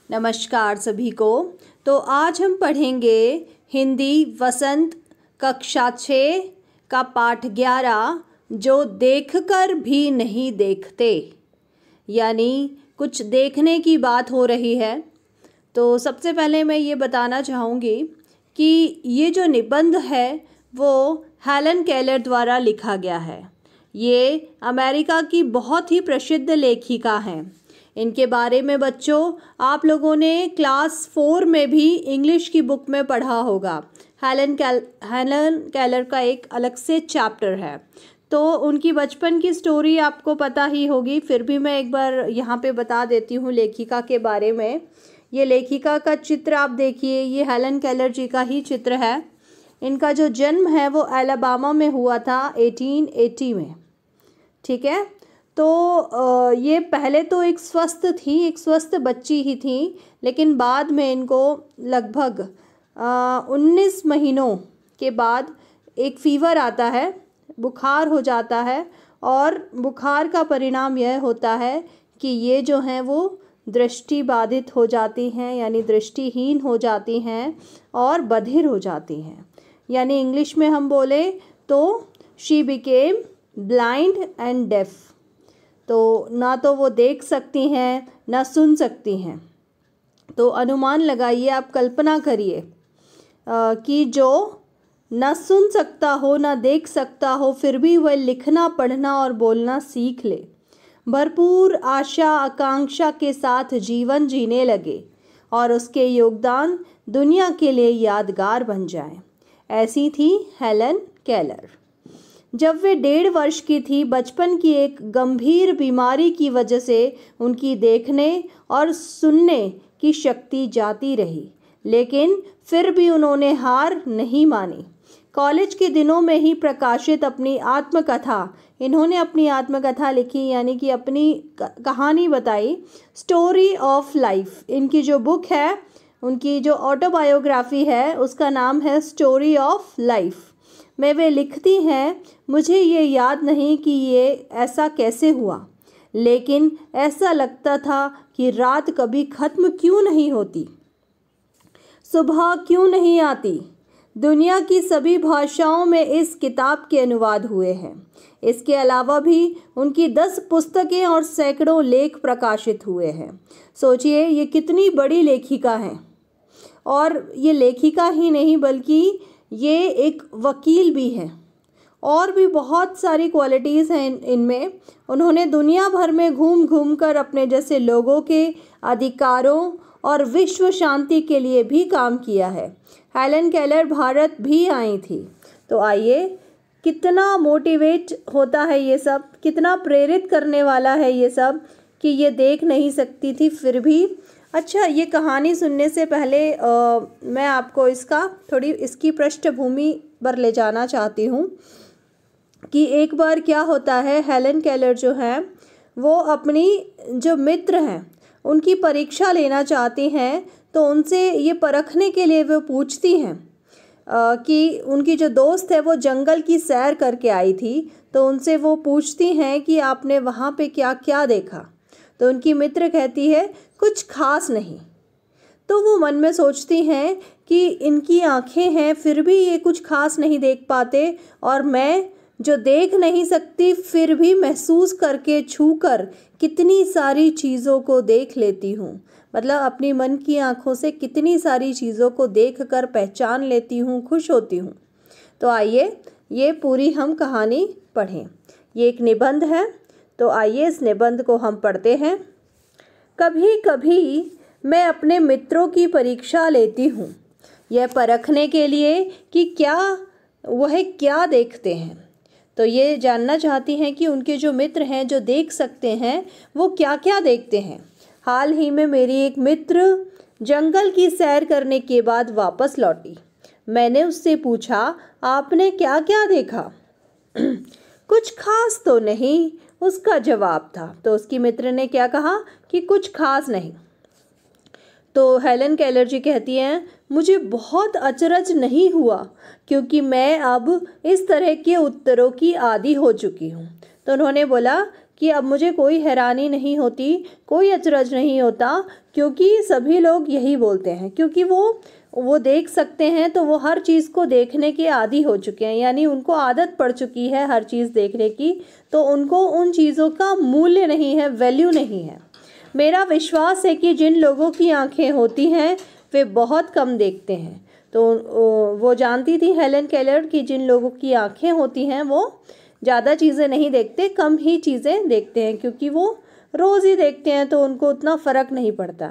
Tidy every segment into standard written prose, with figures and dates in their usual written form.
नमस्कार सभी को। तो आज हम पढ़ेंगे हिंदी वसंत कक्षा 6 का पाठ 11 जो देखकर भी नहीं देखते, यानी कुछ देखने की बात हो रही है। तो सबसे पहले मैं ये बताना चाहूँगी कि ये जो निबंध है वो हेलन केलर द्वारा लिखा गया है। ये अमेरिका की बहुत ही प्रसिद्ध लेखिका हैं। इनके बारे में बच्चों आप लोगों ने क्लास 4 में भी इंग्लिश की बुक में पढ़ा होगा। हेलन केलर का एक अलग से चैप्टर है, तो उनकी बचपन की स्टोरी आपको पता ही होगी। फिर भी मैं एक बार यहाँ पे बता देती हूँ लेखिका के बारे में। ये लेखिका का चित्र आप देखिए, ये हेलन केलर जी का ही चित्र है। इनका जो जन्म है वो अलाबामा में हुआ था 1880 में, ठीक है। तो ये पहले तो एक स्वस्थ बच्ची ही थी, लेकिन बाद में इनको लगभग 19 महीनों के बाद एक फीवर आता है, बुखार हो जाता है, और बुखार का परिणाम यह होता है कि ये जो हैं वो दृष्टि बाधित हो जाती हैं, यानी दृष्टिहीन हो जाती हैं और बधिर हो जाती हैं। यानी इंग्लिश में हम बोले तो she became blind and deaf. तो ना तो वो देख सकती हैं ना सुन सकती हैं। तो अनुमान लगाइए, आप कल्पना करिए कि जो ना सुन सकता हो ना देख सकता हो, फिर भी वह लिखना पढ़ना और बोलना सीख ले, भरपूर आशा आकांक्षा के साथ जीवन जीने लगे और उसके योगदान दुनिया के लिए यादगार बन जाए। ऐसी थी हेलन केलर। जब वे 1.5 वर्ष की थी, बचपन की एक गंभीर बीमारी की वजह से उनकी देखने और सुनने की शक्ति जाती रही, लेकिन फिर भी उन्होंने हार नहीं मानी। कॉलेज के दिनों में ही प्रकाशित अपनी आत्मकथा, इन्होंने अपनी आत्मकथा लिखी, यानी कि अपनी कहानी बताई, स्टोरी ऑफ लाइफ। इनकी जो बुक है, उनकी जो ऑटोबायोग्राफी है, उसका नाम है स्टोरी ऑफ लाइफ। में वे लिखती हैं, मुझे ये याद नहीं कि ये ऐसा कैसे हुआ, लेकिन ऐसा लगता था कि रात कभी ख़त्म क्यों नहीं होती, सुबह क्यों नहीं आती। दुनिया की सभी भाषाओं में इस किताब के अनुवाद हुए हैं। इसके अलावा भी उनकी 10 पुस्तकें और सैकड़ों लेख प्रकाशित हुए हैं। सोचिए ये कितनी बड़ी लेखिका हैं। और ये लेखिका ही नहीं बल्कि ये एक वकील भी है, और भी बहुत सारी क्वालिटीज़ हैं इनमें। उन्होंने दुनिया भर में घूम घूम कर अपने जैसे लोगों के अधिकारों और विश्व शांति के लिए भी काम किया है। हेलन केलर भारत भी आई थी। तो आइए, कितना मोटिवेट होता है ये सब, कितना प्रेरित करने वाला है ये सब कि ये देख नहीं सकती थी फिर भी। अच्छा, ये कहानी सुनने से पहले मैं आपको इसकी पृष्ठभूमि पर ले जाना चाहती हूँ कि एक बार क्या होता है, हेलन केलर जो है वो अपनी जो मित्र हैं उनकी परीक्षा लेना चाहती हैं। तो उनसे ये परखने के लिए वो पूछती हैं कि उनकी जो दोस्त है वो जंगल की सैर करके आई थी, तो उनसे वो पूछती हैं कि आपने वहाँ पे क्या क्या देखा। तो उनकी मित्र कहती है कुछ खास नहीं। तो वो मन में सोचती हैं कि इनकी आंखें हैं फिर भी ये कुछ खास नहीं देख पाते, और मैं जो देख नहीं सकती फिर भी महसूस करके छूकर कितनी सारी चीज़ों को देख लेती हूँ। मतलब अपनी मन की आंखों से कितनी सारी चीज़ों को देखकर पहचान लेती हूँ, खुश होती हूँ। तो आइए ये पूरी हम कहानी पढ़ें। ये एक निबंध है, तो आइए इस निबंध को हम पढ़ते हैं। कभी कभी मैं अपने मित्रों की परीक्षा लेती हूँ, यह परखने के लिए कि वह क्या देखते हैं। तो ये जानना चाहती हैं कि उनके जो मित्र हैं जो देख सकते हैं वो क्या क्या देखते हैं। हाल ही में मेरी एक मित्र जंगल की सैर करने के बाद वापस लौटी। मैंने उससे पूछा, आपने क्या क्या देखा? कुछ खास तो नहीं, उसका जवाब था। तो उसकी मित्र ने क्या कहा कि कुछ खास नहीं। तो हेलन केलर जी कहती हैं, मुझे बहुत अचरज नहीं हुआ क्योंकि मैं अब इस तरह के उत्तरों की आदी हो चुकी हूँ। तो उन्होंने बोला कि अब मुझे कोई हैरानी नहीं होती, कोई अचरज नहीं होता, क्योंकि सभी लोग यही बोलते हैं, क्योंकि वो देख सकते हैं तो वो हर चीज़ को देखने के आदी हो चुके हैं, यानी उनको आदत पड़ चुकी है हर चीज़ देखने की, तो उनको उन चीज़ों का मूल्य नहीं है, वैल्यू नहीं है। मेरा विश्वास है कि जिन लोगों की आंखें होती हैं वे बहुत कम देखते हैं। तो वो जानती थी हेलन केलर कि जिन लोगों की आंखें होती हैं वो ज़्यादा चीज़ें नहीं देखते, कम ही चीज़ें देखते हैं, क्योंकि वो रोज़ ही देखते हैं तो उनको उतना फ़र्क नहीं पड़ता।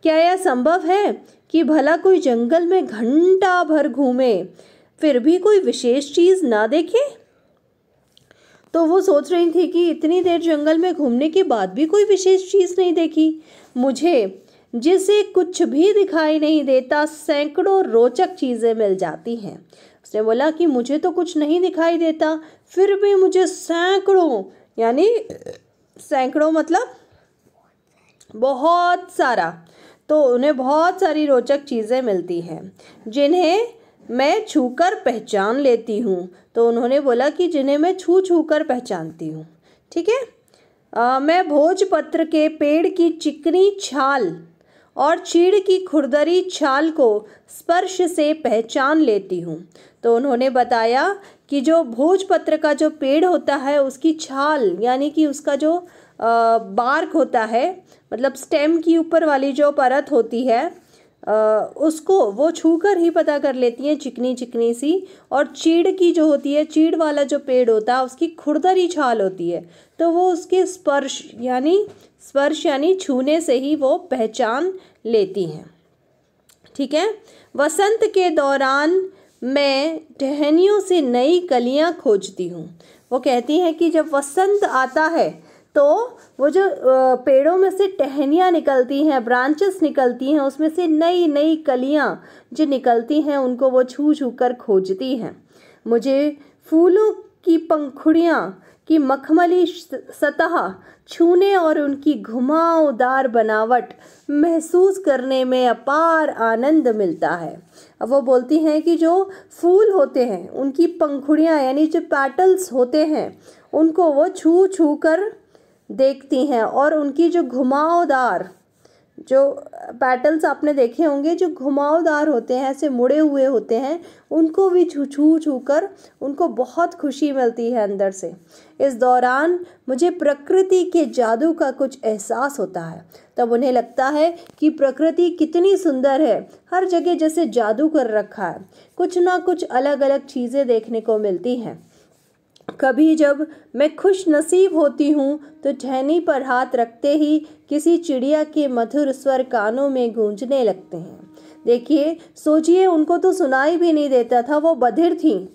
क्या यह संभव है कि भला कोई जंगल में घंटा भर घूमे फिर भी कोई विशेष चीज़ ना देखे? तो वो सोच रही थी कि इतनी देर जंगल में घूमने के बाद भी कोई विशेष चीज़ नहीं देखी। मुझे, जिसे कुछ भी दिखाई नहीं देता, सैकड़ों रोचक चीज़ें मिल जाती हैं। उसने बोला कि मुझे तो कुछ नहीं दिखाई देता, फिर भी मुझे सैकड़ों, यानी सैकड़ों मतलब बहुत सारा, तो उन्हें बहुत सारी रोचक चीज़ें मिलती हैं जिन्हें मैं छूकर पहचान लेती हूँ। तो उन्होंने बोला कि जिन्हें मैं छू छू कर पहचानती हूँ। ठीक है। मैं भोजपत्र के पेड़ की चिकनी छाल और चीड़ की खुरदरी छाल को स्पर्श से पहचान लेती हूँ। तो उन्होंने बताया कि जो भोजपत्र का जो पेड़ होता है उसकी छाल, यानी कि उसका जो बार्क होता है, मतलब स्टेम की ऊपर वाली जो परत होती है, उसको वो छूकर ही पता कर लेती हैं, चिकनी चिकनी सी। और चीड़ की जो होती है, चीड़ वाला जो पेड़ होता है उसकी खुरदरी छाल होती है, तो वो उसके स्पर्श यानी छूने से ही वो पहचान लेती हैं। ठीक है। वसंत के दौरान मैं टहनियों से नई कलियां खोजती हूँ। वो कहती हैं कि जब वसंत आता है तो वो जो पेड़ों में से टहनियाँ निकलती हैं, ब्रांचेस निकलती हैं, उसमें से नई नई कलियाँ जो निकलती हैं उनको वो छू छू कर खोजती हैं। मुझे फूलों की पंखुड़ियाँ की मखमली सतह छूने और उनकी घुमावदार बनावट महसूस करने में अपार आनंद मिलता है। अब वो बोलती हैं कि जो फूल होते हैं उनकी पंखुड़ियाँ, यानी जो पेटल्स होते हैं, उनको वो छू छू कर देखती हैं, और उनकी जो घुमावदार जो पेटल्स आपने देखे होंगे जो घुमावदार होते हैं, ऐसे मुड़े हुए होते हैं, उनको भी छू छू छू कर उनको बहुत खुशी मिलती है अंदर से। इस दौरान मुझे प्रकृति के जादू का कुछ एहसास होता है। तब उन्हें लगता है कि प्रकृति कितनी सुंदर है, हर जगह जैसे जादू कर रखा है, कुछ ना कुछ अलग अलग चीज़ें देखने को मिलती हैं। कभी जब मैं खुश नसीब होती हूँ तो टहनी पर हाथ रखते ही किसी चिड़िया के मधुर स्वर कानों में गूंजने लगते हैं। देखिए, सोचिए, उनको तो सुनाई भी नहीं देता था, वो बधिर थीं,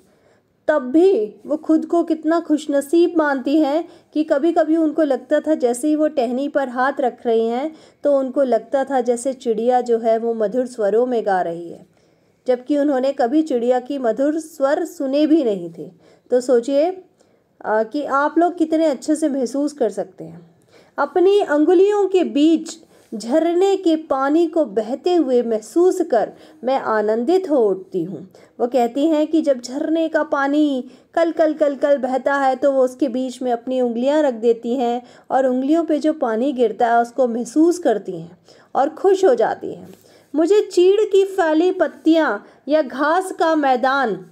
तब भी वो खुद को कितना खुशनसीब मानती हैं कि कभी कभी उनको लगता था जैसे ही वो टहनी पर हाथ रख रही हैं तो उनको लगता था जैसे चिड़िया जो है वो मधुर स्वरों में गा रही है, जबकि उन्होंने कभी चिड़िया की मधुर स्वर सुने भी नहीं थे। तो सोचिए कि आप लोग कितने अच्छे से महसूस कर सकते हैं। अपनी अंगुलियों के बीच झरने के पानी को बहते हुए महसूस कर मैं आनंदित हो उठती हूँ। वो कहती हैं कि जब झरने का पानी कल कल कल कल बहता है तो वो उसके बीच में अपनी उंगलियाँ रख देती हैं और उंगलियों पे जो पानी गिरता है उसको महसूस करती हैं और खुश हो जाती हैं। मुझे चीड़ की फैली पत्तियाँ या घास का मैदान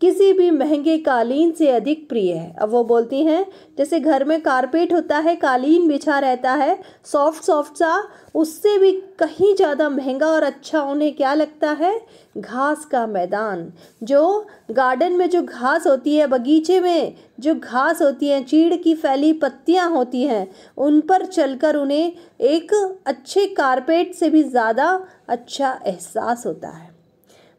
किसी भी महंगे कालीन से अधिक प्रिय है। अब वो बोलती हैं जैसे घर में कारपेट होता है, कालीन बिछा रहता है सॉफ्ट सॉफ्ट सा, उससे भी कहीं ज़्यादा महंगा और अच्छा उन्हें क्या लगता है? घास का मैदान। जो गार्डन में जो घास होती है, बगीचे में जो घास होती है, चीड़ की फैली पत्तियां होती हैं, उन पर चलकर उन्हें एक अच्छे कारपेट से भी ज़्यादा अच्छा एहसास होता है।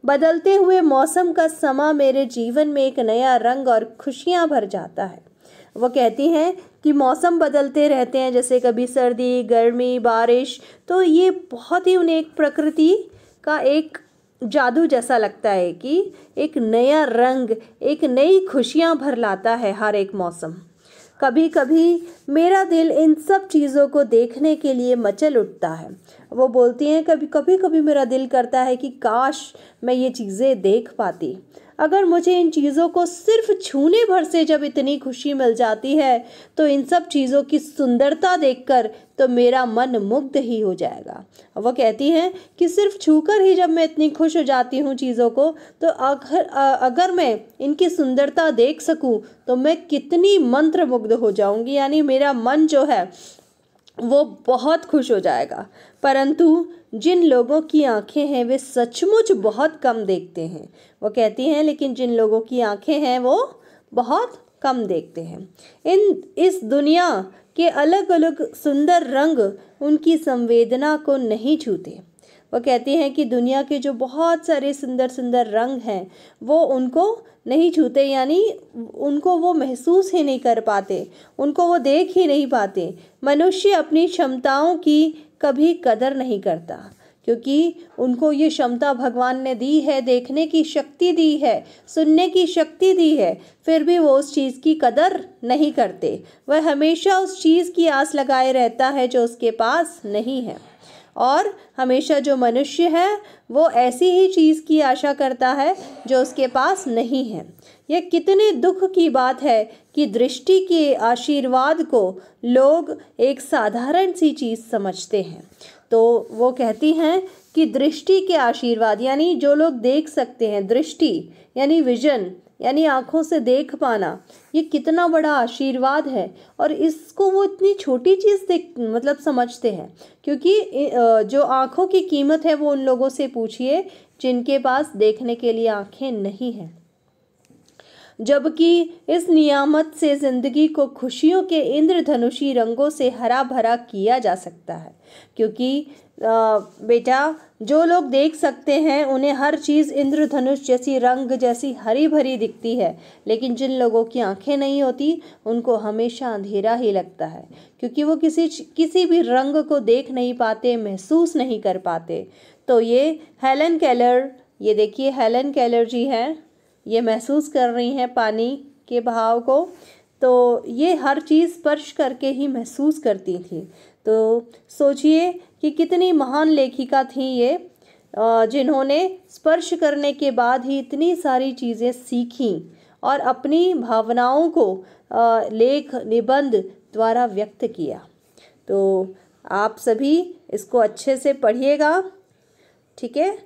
बदलते हुए मौसम का समा मेरे जीवन में एक नया रंग और खुशियाँ भर जाता है। वो कहती हैं कि मौसम बदलते रहते हैं, जैसे कभी सर्दी, गर्मी, बारिश, तो ये बहुत ही उन्हें एक प्रकृति का एक जादू जैसा लगता है कि एक नया रंग, एक नई खुशियाँ भर लाता है हर एक मौसम। कभी कभी मेरा दिल इन सब चीज़ों को देखने के लिए मचल उठता है। वो बोलती हैं कभी कभी मेरा दिल करता है कि काश मैं ये चीज़ें देख पाती। अगर मुझे इन चीज़ों को सिर्फ छूने भर से जब इतनी खुशी मिल जाती है तो इन सब चीज़ों की सुंदरता देखकर तो मेरा मन मुग्ध ही हो जाएगा। वो कहती हैं कि सिर्फ छूकर ही जब मैं इतनी खुश हो जाती हूँ चीज़ों को, तो अगर मैं इनकी सुंदरता देख सकूँ तो मैं कितनी मंत्रमुग्ध हो जाऊँगी, यानी मेरा मन जो है वो बहुत खुश हो जाएगा। परंतु जिन लोगों की आंखें हैं वे सचमुच बहुत कम देखते हैं। वो कहती हैं लेकिन जिन लोगों की आंखें हैं वो बहुत कम देखते हैं। इस दुनिया के अलग अलग सुंदर रंग उनकी संवेदना को नहीं छूते। वो कहती हैं कि दुनिया के जो बहुत सारे सुंदर सुंदर रंग हैं वो उनको नहीं छूते, यानी उनको वो महसूस ही नहीं कर पाते, उनको वो देख ही नहीं पाते। मनुष्य अपनी क्षमताओं की कभी कदर नहीं करता, क्योंकि उनको ये क्षमता भगवान ने दी है, देखने की शक्ति दी है, सुनने की शक्ति दी है, फिर भी वो उस चीज़ की कदर नहीं करते। वह हमेशा उस चीज़ की आस लगाए रहता है जो उसके पास नहीं है। और हमेशा जो मनुष्य है वो ऐसी ही चीज़ की आशा करता है जो उसके पास नहीं है। यह कितने दुख की बात है कि दृष्टि के आशीर्वाद को लोग एक साधारण सी चीज़ समझते हैं। तो वो कहती हैं कि दृष्टि के आशीर्वाद, यानी जो लोग देख सकते हैं, दृष्टि यानी विजन, यानी आँखों से देख पाना, ये कितना बड़ा आशीर्वाद है। और इसको वो इतनी छोटी चीज़ मतलब समझते हैं, क्योंकि जो आँखों की कीमत है वो उन लोगों से पूछिए जिनके पास देखने के लिए आँखें नहीं हैं। जबकि इस नियामत से ज़िंदगी को खुशियों के इंद्रधनुषी रंगों से हरा भरा किया जा सकता है। क्योंकि बेटा, जो लोग देख सकते हैं उन्हें हर चीज़ इंद्रधनुष जैसी, रंग जैसी हरी भरी दिखती है, लेकिन जिन लोगों की आंखें नहीं होती उनको हमेशा अंधेरा ही लगता है, क्योंकि वो किसी भी रंग को देख नहीं पाते, महसूस नहीं कर पाते। तो ये हेलन केलर, ये देखिए हेलन केलर जी हैं, ये महसूस कर रही हैं पानी के बहाव को, तो ये हर चीज़ स्पर्श करके ही महसूस करती थी। तो सोचिए कि कितनी महान लेखिका थी ये, जिन्होंने स्पर्श करने के बाद ही इतनी सारी चीज़ें सीखी और अपनी भावनाओं को लेख निबंध द्वारा व्यक्त किया। तो आप सभी इसको अच्छे से पढ़िएगा, ठीक है।